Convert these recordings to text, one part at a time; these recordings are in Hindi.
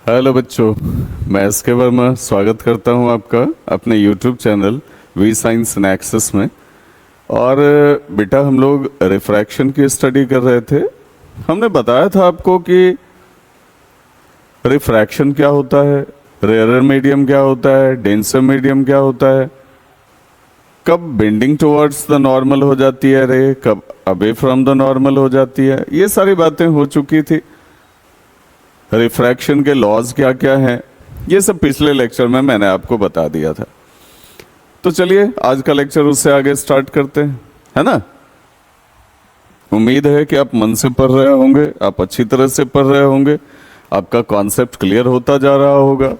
हेलो बच्चों, मैं एस के वर्मा स्वागत करता हूं आपका अपने YouTube channel V Science Nexus में। और बेटा, हम लोग रिफ्रैक्शन की स्टडी कर रहे थे। हमने बताया था आपको कि रिफ्रैक्शन क्या होता है, रेयर मीडियम क्या होता है, डेंसर मीडियम क्या होता है, कब बेंडिंग टुवर्ड्स द नॉर्मल हो जाती है रे, कब अवे फ्रॉम द नॉर्मल हो जाती है। ये सारी बातें हो चुकी थी। रिफ्रैक्शन के लॉज क्या क्या हैं, ये सब पिछले लेक्चर में मैंने आपको बता दिया था। तो चलिए आज का लेक्चर उससे आगे स्टार्ट करते हैं, है ना। उम्मीद है कि आप मन से पढ़ रहे होंगे, आप अच्छी तरह से पढ़ रहे होंगे, आपका कॉन्सेप्ट क्लियर होता जा रहा होगा।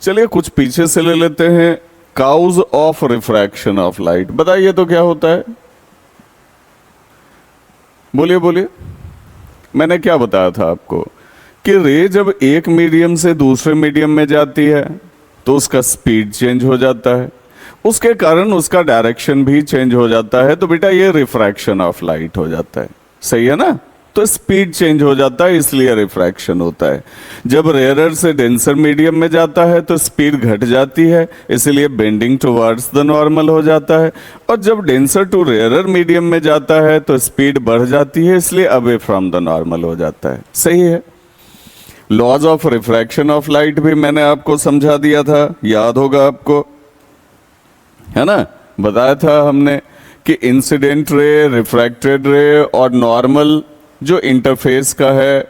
चलिए कुछ पीछे से ले लेते हैं। Cause of refraction of light, बताइए तो क्या होता है। बोलिए बोलिए। मैंने क्या बताया था आपको कि रे जब एक मीडियम से दूसरे मीडियम में जाती है तो उसका स्पीड चेंज हो जाता है, उसके कारण उसका डायरेक्शन भी चेंज हो जाता है। तो बेटा ये रिफ्रैक्शन ऑफ लाइट हो जाता है, सही है ना। तो स्पीड चेंज हो जाता है, इसलिए रिफ्रैक्शन होता है। जब रेयरर से डेंसर मीडियम में जाता है तो स्पीड घट जाती है, इसलिए बेंडिंग टुवर्ड्स द नॉर्मल हो जाता है। और जब डेंसर टू रेयरर मीडियम में जाता है तो स्पीड बढ़ जाती है, इसलिए अवे फ्रॉम द नॉर्मल हो जाता है। सही है। Laws of refraction of light भी मैंने आपको समझा दिया था, याद होगा आपको, है ना। बताया था हमने कि इंसिडेंट रे, रिफ्रैक्टेड रे और नॉर्मल जो इंटरफेस का है,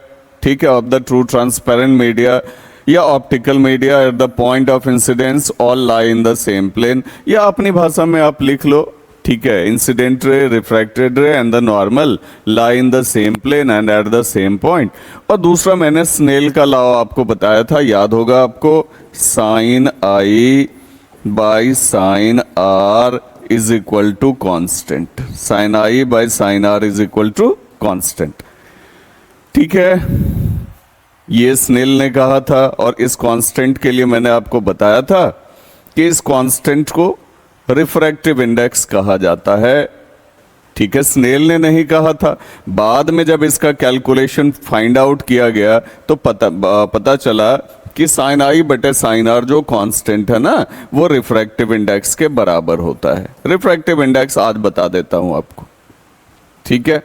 ठीक है, of the true transparent media या optical media at the point of incidence all lie in the same plane, या अपनी भाषा में आप लिख लो, ठीक है। Incident ray, refracted ray and the normal lie in the same plane and at the same point. और दूसरा मैंने स्नेल का लॉ आपको बताया था, याद होगा आपको, sine I by sine R is equal to constant. Sine I by sine R is equal to constant, ठीक है। ये स्नेल ने कहा था। और इस कांस्टेंट के लिए मैंने आपको बताया था कि इस कांस्टेंट को रिफ्रैक्टिव इंडेक्स कहा जाता है, ठीक है। स्नेल ने नहीं कहा था। बाद में जब इसका कैलकुलेशन फाइंड आउट किया गया तो पता चला कि साइन आई बटे साइन आर जो कांस्टेंट है ना, वो रिफ्रैक्टिव इंडेक्स के बराबर होता है। रिफ्रैक्टिव इंडेक्स आज बता देता हूं आपको, ठीक है।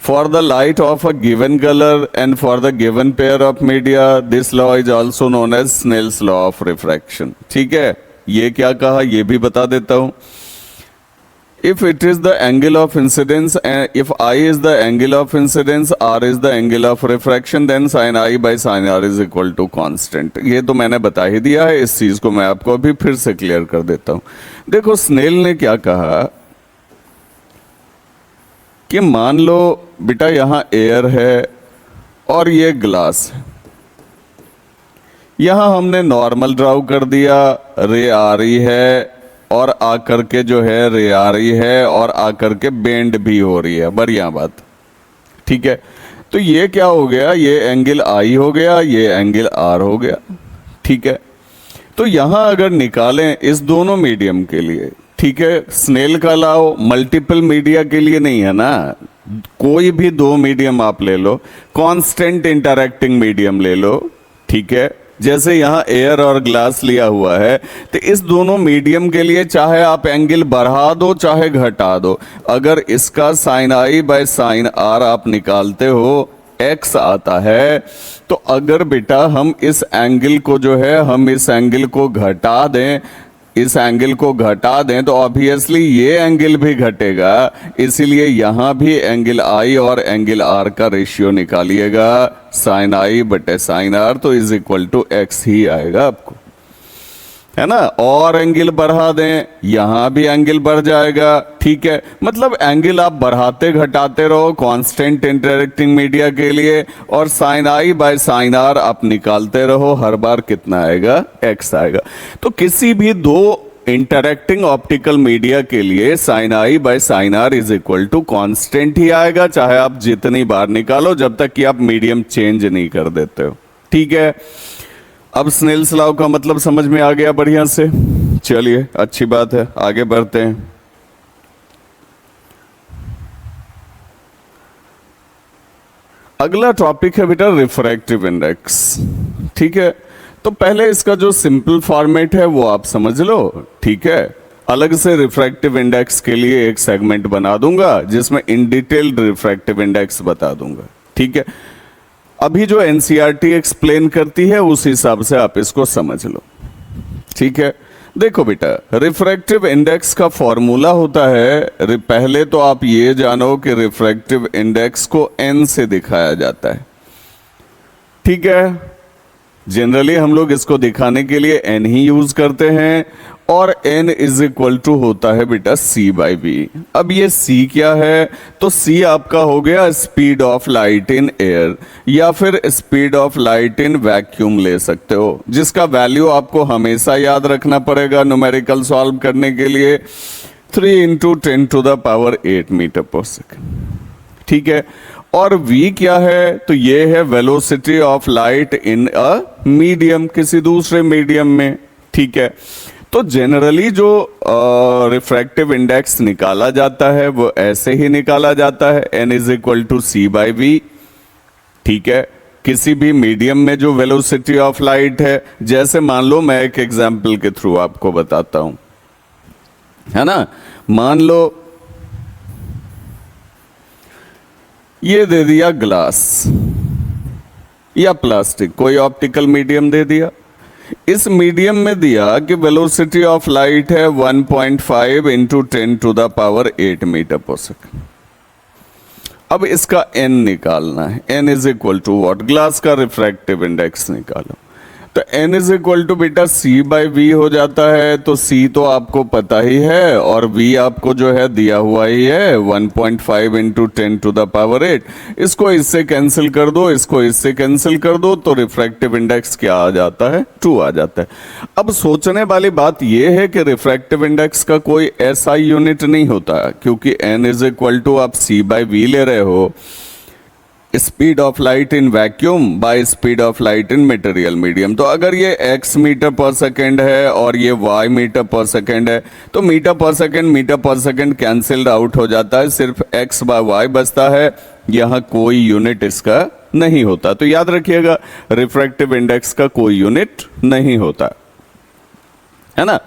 For the light of a given color and for the given pair of media, this law is also known as Snell's law of refraction, ठीक है। ये क्या कहा ये भी बता देता हूं। If it is the angle of incidence, if I is the angle of incidence, R is the angle of refraction, then sin I by sin R is equal to constant। ये तो मैंने बता ही दिया है, इस चीज को मैं आपको अभी फिर से क्लियर कर देता हूं। देखो स्नेल ने क्या कहा कि मान लो बेटा यहां एयर है और ये ग्लास है। यहां हमने नॉर्मल ड्राउ कर दिया, रे आ रही है और आकर के जो है रे आ रही है और आकर के बेंड भी हो रही है, बढ़िया बात, ठीक है। तो ये क्या हो गया, ये एंगल आई हो गया, ये एंगल आर हो गया, ठीक है। तो यहां अगर निकालें इस दोनों मीडियम के लिए, ठीक है, स्नेल का लॉ मल्टीपल मीडिया के लिए नहीं है ना, कोई भी दो मीडियम आप ले लो, कांस्टेंट इंटरैक्टिंग मीडियम ले लो, ठीक है। जैसे यहां एयर और ग्लास लिया हुआ है, तो इस दोनों मीडियम के लिए चाहे आप एंगल बढ़ा दो चाहे घटा दो, अगर इसका sine I by sine R आप निकालते हो, एक्स आता है, तो अगर बेटा हम इस एंगल को जो है हम इस एंगल को घटा दें, इस एंगल को घटा दें तो ऑब्वियसली ये एंगल भी घटेगा, इसीलिए यहां भी एंगल आई और एंगल आर का रेशियो निकालिएगा, साइन आई बटे साइन आर, तो इज इक्वल टू एक्स ही आएगा आपको, है ना। और एंगल बढ़ा दें, यहां भी एंगल बढ़ जाएगा, ठीक है। मतलब एंगल आप बढ़ाते घटाते रहो कांस्टेंट इंटरैक्टिंग मीडिया के लिए, और sine I by sine R आप निकालते रहो, हर बार कितना आएगा, एक्स आएगा। तो किसी भी दो इंटरैक्टिंग ऑप्टिकल मीडिया के लिए sine I by sine R is equal to constant ही आएगा, चाहे आप जितनी बार निकालो, जब तक कि आप मीडियम चेंज नहीं कर देते हो, ठीक है। अब स्नेल्स लॉ का मतलब समझ में आ गया बढ़िया से। चलिए अच्छी बात है, आगे बढ़ते हैं। अगला टॉपिक है बेटा रिफ्रैक्टिव इंडेक्स। ठीक है, तो पहले इसका जो सिंपल फॉर्मेट है वो आप समझ लो। ठीक है, अलग से रिफ्रैक्टिव इंडेक्स के लिए एक सेगमेंट बना दूंगा जिसमें इन डिटेल्ड रिफ्रैक्टिव इंडेक्स बता दूंगा। ठीक है, अभी जो एनसीईआरटी एक्सप्लेन करती है उस हिसाब से आप इसको समझ लो। ठीक है, देखो बेटा, रिफ्रैक्टिव इंडेक्स का फॉर्मूला होता है, पहले तो आप ये जानो कि रिफ्रैक्टिव इंडेक्स को n से दिखाया जाता है। ठीक है, जनरली हम लोग इसको दिखाने के लिए n ही यूज करते हैं और n इज इक्वल टू होता है बेटा c बाई वी। अब ये c क्या है, तो c आपका हो गया speed of light in air या फिर speed of light in vacuum ले सकते हो, जिसका वैल्यू आपको हमेशा याद रखना पड़ेगा न्यूमेरिकल सॉल्व करने के लिए, 3 × 10⁸ मीटर पर सेकेंड। ठीक है, और v क्या है, तो ये है velocity of light in a medium, किसी दूसरे मीडियम में। ठीक है, तो जनरली जो रिफ्रैक्टिव इंडेक्स निकाला जाता है वो ऐसे ही निकाला जाता है, n is equal to c by V. ठीक है, किसी भी मीडियम में जो वेलोसिटी ऑफ लाइट है, जैसे मान लो मैं एक एग्जांपल के थ्रू आपको बताता हूं, है ना। मान लो ये दे दिया ग्लास या प्लास्टिक, कोई ऑप्टिकल मीडियम दे दिया। इस मीडियम में दिया कि वेलोसिटी ऑफ लाइट है 1.5 × 10⁸ मीटर पर सेकेंड। अब इसका n निकालना है, n is equal to what, glass का रिफ्रैक्टिव इंडेक्स निकालो। तो n इज इक्वल टू बेटा c बाई वी हो जाता है, तो c तो आपको पता ही है और v आपको जो है दिया हुआ ही है 1.5 × 10⁸। इसको इससे कैंसिल कर दो, इसको इससे कैंसिल कर दो, तो रिफ्रैक्टिव इंडेक्स क्या आ जाता है, 2 आ जाता है। अब सोचने वाली बात यह है कि रिफ्रैक्टिव इंडेक्स का कोई ऐसा यूनिट नहीं होता, क्योंकि n इज इक्वल टू आप c बाई वी ले रहे हो, speed of light in vacuum by speed of light in material medium. तो अगर ये x मीटर पर सेकेंड है और ये y मीटर पर सेकेंड है, तो मीटर पर सेकेंड कैंसिल्ड आउट हो जाता है, सिर्फ x बाय y बचता है, यहां कोई यूनिट इसका नहीं होता। तो याद रखिएगा, रिफ्रैक्टिव इंडेक्स का कोई यूनिट नहीं होता, है ना।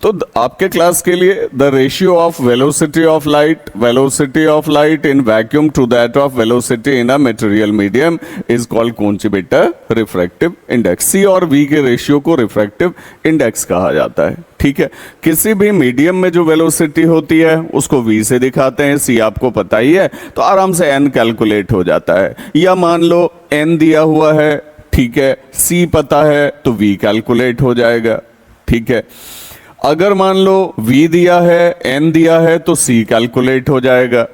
तो आपके क्लास के लिए the ratio of velocity of light in vacuum to that of velocity in a material medium is called कौन सी बेटा, रिफ्रैक्टिव इंडेक्स। c और v के रेशियो को रिफ्रैक्टिव इंडेक्स कहा जाता है। ठीक है, किसी भी मीडियम में जो वेलोसिटी होती है उसको v से दिखाते हैं, c आपको पता ही है, तो आराम से n कैलकुलेट हो जाता है। या मान लो n दिया हुआ है, ठीक है, c पता है तो v कैलकुलेट हो जाएगा। ठीक है, अगर मान लो v दिया है, n दिया है, तो c कैलकुलेट हो जाएगा।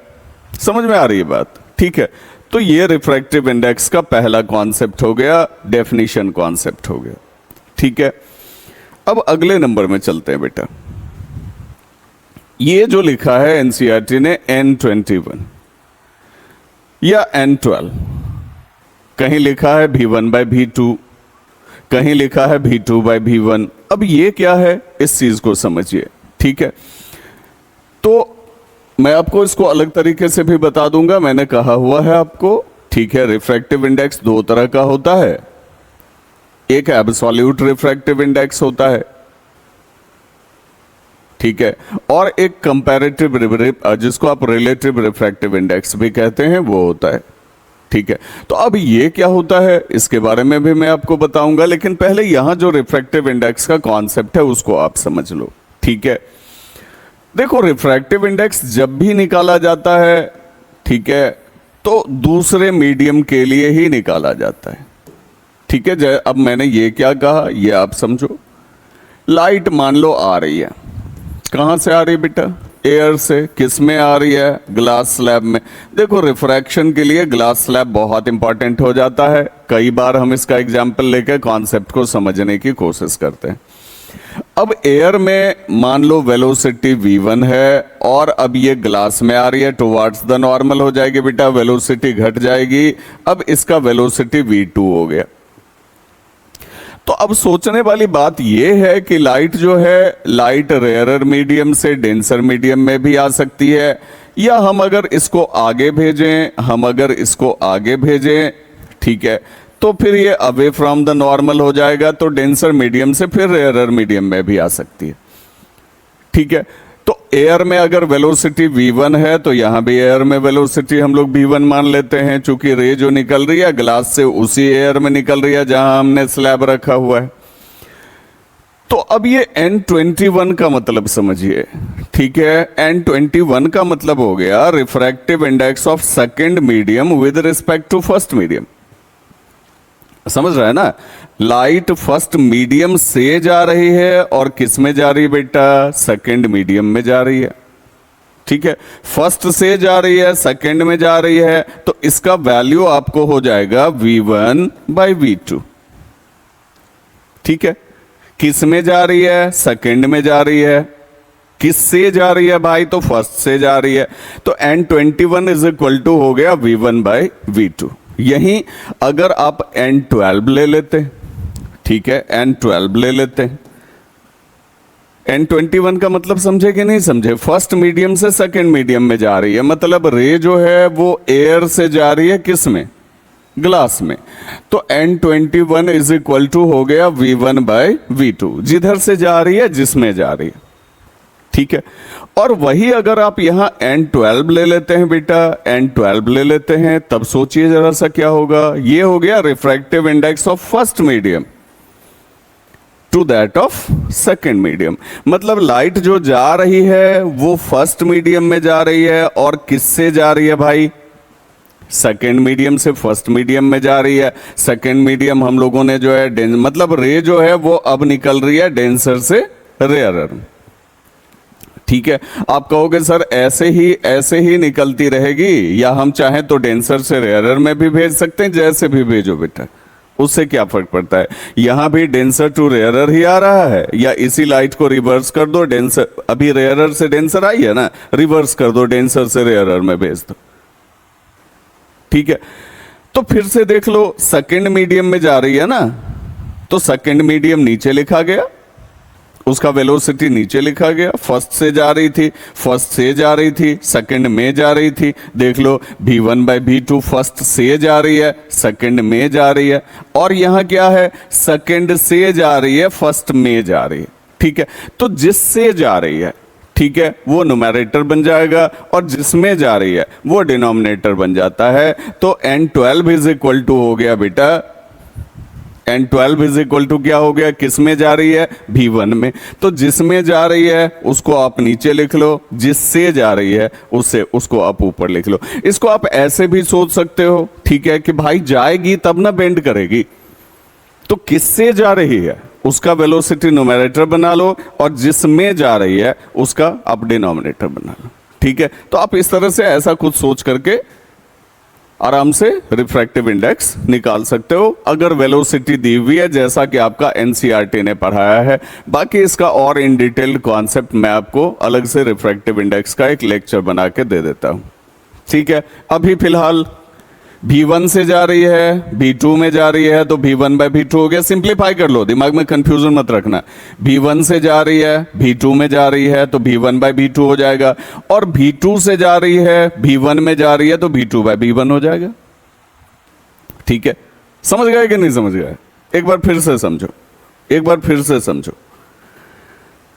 समझ में आ रही है बात? ठीक है, तो ये रिफ्रैक्टिव इंडेक्स का पहला कॉन्सेप्ट हो गया, डेफिनेशन कॉन्सेप्ट हो गया। ठीक है, अब अगले नंबर में चलते हैं बेटा। ये जो लिखा है एनसीईआरटी ने N21 या N12, कहीं लिखा है V1/V2, कहीं लिखा है V2/V1। अब ये क्या है, इस चीज को समझिए। ठीक है, तो मैं आपको इसको अलग तरीके से भी बता दूंगा, मैंने कहा हुआ है आपको। ठीक है, रिफ्रैक्टिव इंडेक्स 2 तरह का होता है, एक एब्सोल्यूट रिफ्रैक्टिव इंडेक्स होता है, ठीक है, और एक कंपैरेटिव, जिसको आप रिलेटिव रिफ्रैक्टिव इंडेक्स भी कहते हैं, वो होता है। ठीक है, तो अब ये क्या होता है इसके बारे में भी मैं आपको बताऊंगा, लेकिन पहले यहां जो रिफ्रैक्टिव इंडेक्स का कॉन्सेप्ट है उसको आप समझ लो। ठीक है, देखो, रिफ्रैक्टिव इंडेक्स जब भी निकाला जाता है, ठीक है, तो दूसरे मीडियम के लिए ही निकाला जाता है। ठीक है, अब मैंने ये क्या कहा ये आप समझो। लाइट मान लो आ रही है, कहां से आ रही है बेटा, एयर से। किस में आ रही है, ग्लास स्लैब में। देखो, रिफ्रैक्शन के लिए ग्लास स्लैब बहुत इंपॉर्टेंट हो जाता है, कई बार हम इसका एग्जाम्पल लेकर कॉन्सेप्ट को समझने की कोशिश करते हैं। अब एयर में मान लो वेलोसिटी v1 है और अब ये ग्लास में आ रही है, टुवर्ड्स द नॉर्मल हो जाएगी बेटा, वेलोसिटी घट जाएगी, अब इसका वेलोसिटी v2 हो गया। तो अब सोचने वाली बात यह है कि लाइट जो है, लाइट रेयरर मीडियम से डेंसर मीडियम में भी आ सकती है, या हम अगर इसको आगे भेजें, ठीक है, तो फिर ये अवे फ्रॉम द नॉर्मल हो जाएगा, तो डेंसर मीडियम से फिर रेयरर मीडियम में भी आ सकती है, ठीक है। तो एयर में अगर वेलोसिटी v1 है तो यहां भी एयर में वेलोसिटी हम लोग v1 मान लेते हैं, चूंकि रे जो निकल रही है ग्लास से उसी एयर में निकल रही है जहां हमने स्लैब रखा हुआ है। तो अब ये N21 का मतलब समझिए, ठीक है। N21 का मतलब हो गया refractive index of second medium with respect to first medium. समझ रहा है ना, लाइट फर्स्ट मीडियम से जा रही है और किस में जा रही है बेटा, सेकेंड मीडियम में जा रही है, ठीक है। फर्स्ट से जा रही है, सेकेंड में जा रही है, तो इसका वैल्यू आपको हो जाएगा v1 बाई v2, ठीक है। किस में जा रही है, सेकेंड में जा रही है। किस से जा रही है भाई, तो फर्स्ट से जा रही है, तो N21 इज इक्वल टू हो गया v1 बाई v2। यहीं अगर आप N12 ले लेते, ठीक है, N12 ले लेते हैं, N21 का मतलब समझे कि नहीं समझे, फर्स्ट मीडियम से सेकेंड मीडियम में जा रही है, मतलब रे जो है वो एयर से जा रही है किस में, ग्लास में, तो N21 इज इक्वल टू हो गया v1 बाई v2, जिधर से जा रही है जिसमें जा रही है, ठीक है। और वही अगर आप यहां N12 ले लेते हैं बेटा, N12 ले लेते हैं, तब सोचिए जरा सा क्या होगा, ये हो गया refractive index of first medium to that of second medium. मतलब लाइट जो जा रही है वो फर्स्ट मीडियम में जा रही है, और किससे जा रही है भाई, सेकेंड मीडियम से फर्स्ट मीडियम में जा रही है। सेकेंड मीडियम हम लोगों ने जो है मतलब रे जो है वो अब निकल रही है डेंसर से रेयरर, ठीक है। आप कहोगे सर ऐसे ही निकलती रहेगी, या हम चाहें तो डेंसर से रेयरर में भी भेज सकते हैं, जैसे भी भेजो बेटा, उससे क्या फर्क पड़ता है। यहां भी डेंसर टू रेयरर ही आ रहा है, या इसी लाइट को रिवर्स कर दो, डेंसर अभी रेयरर से डेंसर आई है ना, रिवर्स कर दो, डेंसर से रेयरर में भेज दो, ठीक है। तो फिर से देख लो, सेकेंड मीडियम में जा रही है ना, तो सेकेंड मीडियम नीचे लिखा गया, उसका वेलोसिटी नीचे लिखा गया। फर्स्ट से जा रही थी, फर्स्ट से जा रही थी, सेकंड में जा रही थी, देख लो v1 बाई v2, फर्स्ट से जा रही है, सेकंड में जा रही है, और यहां क्या है, सेकंड से जा रही है, फर्स्ट में जा रही है, ठीक है। तो जिससे जा रही है, ठीक है, वो न्यूमैरेटर बन जाएगा, और जिसमें जा रही है वो डिनोमिनेटर बन जाता है। तो N12 इज इक्वल टू हो गया बेटा, N12 इज इक्वल टू क्या हो गया, किस में जा रही है, v1 में, तो जिसमें जा रही है उसको आप नीचे लिख लो, जिससे जा रही है उसको आप ऊपर लिख लो। इसको आप ऐसे भी सोच सकते हो, ठीक है, कि भाई जाएगी तब ना बेंड करेगी, तो किससे जा रही है उसका वेलोसिटी न्यूमैरेटर बना लो, और जिसमें जा रही है उसका आप डिनोमिनेटर बना लो, ठीक है। तो आप इस तरह से ऐसा कुछ सोच करके आराम से रिफ्रैक्टिव इंडेक्स निकाल सकते हो, अगर वेलोसिटी दी हुई है, जैसा कि आपका एनसीईआरटी ने पढ़ाया है। बाकी इसका और इन डिटेल्ड कॉन्सेप्ट मैं आपको अलग से रिफ्रैक्टिव इंडेक्स का एक लेक्चर बना के दे देता हूं, ठीक है। अभी फिलहाल v1 से जा रही है, v2 में जा रही है, तो v1 बाई v2 हो गया। सिंप्लीफाई कर लो, दिमाग में कंफ्यूजन मत रखना। v1 से जा रही है, v2 में जा रही है, तो v1 बाई v2 हो जाएगा, और v2 से जा रही है, v1 में जा रही है, तो v2 बाई v1 हो जाएगा, ठीक है। समझ गए कि नहीं समझ गए? एक बार फिर से समझो, एक बार फिर से समझो।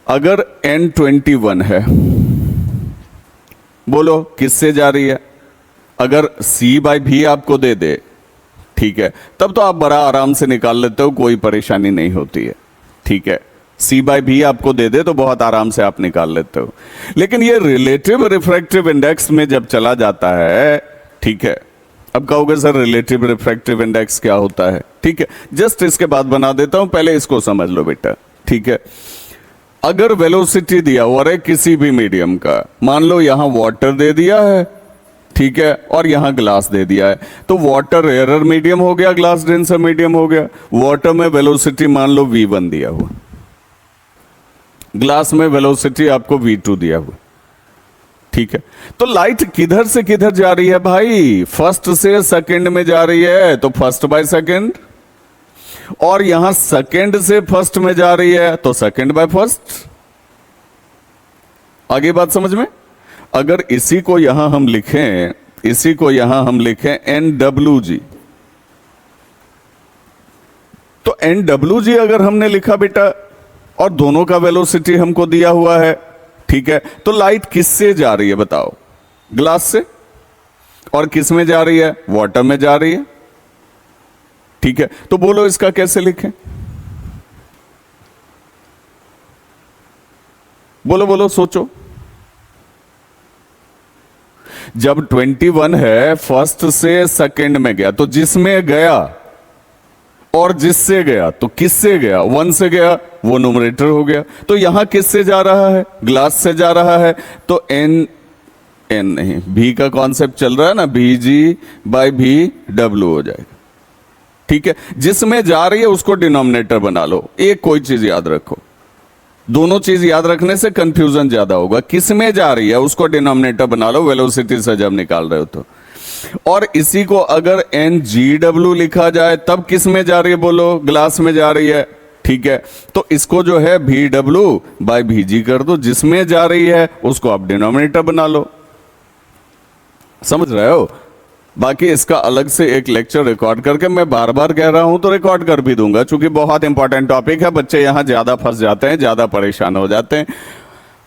अगर N21 है, बोलो किससे जा रही है? अगर c बाई भी आपको दे दे, ठीक है, तब तो आप बड़ा आराम से निकाल लेते हो, कोई परेशानी नहीं होती है, ठीक है। c बाई भी आपको दे दे तो बहुत आराम से आप निकाल लेते हो। लेकिन ये रिलेटिव रिफ्रैक्टिव इंडेक्स में जब चला जाता है, ठीक है, अब कहोगे सर रिलेटिव रिफ्रैक्टिव इंडेक्स क्या होता है? ठीक है, जस्ट इसके बाद बना देता हूं, पहले इसको समझ लो बेटा, ठीक है। अगर वेलोसिटी दिया हुआ है किसी भी मीडियम का, मान लो यहां वाटर दे दिया है, ठीक है, और यहां ग्लास दे दिया है, तो वाटर रेयरर मीडियम हो गया, ग्लास डेंसर मीडियम हो गया। वाटर में वेलोसिटी मान लो v1 दिया हुआ, ग्लास में वेलोसिटी आपको v2 दिया हुआ, ठीक है। तो लाइट किधर से किधर जा रही है भाई? फर्स्ट से सेकंड में जा रही है, तो फर्स्ट बाय सेकंड, और यहां सेकंड से फर्स्ट में जा रही है, तो सेकंड बाय फर्स्ट। आगे बात समझ में? अगर इसी को यहां हम लिखें, इसी को यहां हम लिखें NWG, तो NWG अगर हमने लिखा बेटा और दोनों का वेलोसिटी हमको दिया हुआ है, ठीक है, तो लाइट किससे जा रही है बताओ? ग्लास से। और किस में जा रही है? वाटर में जा रही है, ठीक है। तो बोलो इसका कैसे लिखें? बोलो बोलो, सोचो। जब 21 है, फर्स्ट से सेकंड में गया, तो जिसमें गया और जिससे गया, तो किससे गया? 1 से गया, वो न्यूमरेटर हो गया। तो यहां किससे जा रहा है? ग्लास से जा रहा है, तो एन नहीं, भी का कॉन्सेप्ट चल रहा है ना, VG/VW हो जाएगा, ठीक है। जिसमें जा रही है उसको डिनोमिनेटर बना लो। एक कोई चीज याद रखो, दोनों चीज याद रखने से कंफ्यूजन ज्यादा होगा। किस में जा रही है उसको डिनोमिनेटर बना लो वेलोसिटी से जब निकाल रहे हो तो। और इसी को अगर NGW लिखा जाए तब किस में जा रही है? बोलो, ग्लास में जा रही है, ठीक है। तो इसको जो है VW/VG कर दो, जिसमें जा रही है उसको आप डिनोमिनेटर बना लो। समझ रहे हो? बाकी इसका अलग से एक लेक्चर रिकॉर्ड करके, मैं बार बार कह रहा हूं तो रिकॉर्ड कर भी दूंगा, क्योंकि बहुत इंपॉर्टेंट टॉपिक है। बच्चे यहां ज्यादा फंस जाते हैं, ज्यादा परेशान हो जाते हैं।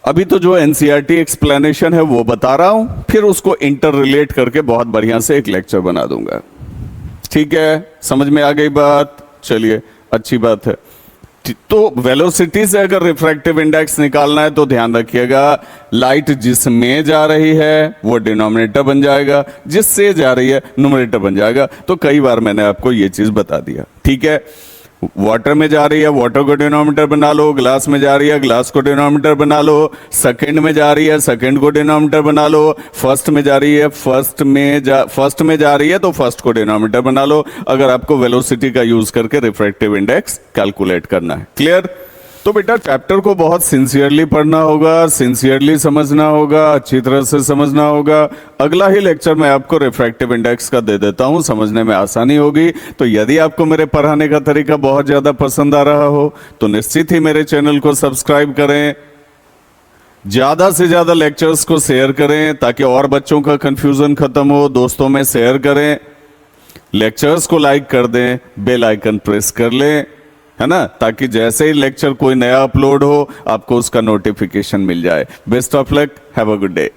अभी तो जो NCERT एक्सप्लेनेशन है वो बता रहा हूं, फिर उसको इंटर रिलेट करके बहुत बढ़िया से एक लेक्चर बना दूंगा, ठीक है। समझ में आ गई बात? चलिए, अच्छी बात है। तो वेलोसिटी से अगर रिफ्रैक्टिव इंडेक्स निकालना है तो ध्यान रखिएगा, लाइट जिसमें जा रही है वो डिनोमिनेटर बन जाएगा, जिससे जा रही है न्यूमरेटर बन जाएगा। तो कई बार मैंने आपको ये चीज बता दिया, ठीक है। वाटर में जा रही है, वाटर को डिनोमिनेटर बना लो। ग्लास में जा रही है, ग्लास को डिनोमिनेटर बना लो। सेकंड में जा रही है, सेकंड को डिनोमिनेटर बना लो। फर्स्ट में जा रही है, फर्स्ट में जा रही है तो फर्स्ट को डिनोमिनेटर बना लो, अगर आपको वेलोसिटी का यूज करके रिफ्रैक्टिव इंडेक्स कैलकुलेट करना है। क्लियर? तो बेटा चैप्टर को बहुत सिंसियरली पढ़ना होगा, सिंसियरली समझना होगा, अच्छी तरह से समझना होगा। अगला ही लेक्चर मैं आपको रिफ्रैक्टिव इंडेक्स का दे देता हूं, समझने में आसानी होगी। तो यदि आपको मेरे पढ़ाने का तरीका बहुत ज्यादा पसंद आ रहा हो तो निश्चित ही मेरे चैनल को सब्सक्राइब करें, ज्यादा से ज्यादा लेक्चर्स को शेयर करें ताकि और बच्चों का कंफ्यूजन खत्म हो। दोस्तों में शेयर करें, लेक्चर्स को लाइक कर दें, बेल आइकन प्रेस कर लें, है ना, ताकि जैसे ही लेक्चर कोई नया अपलोड हो आपको उसका नोटिफिकेशन मिल जाए। Best of luck, have a good day.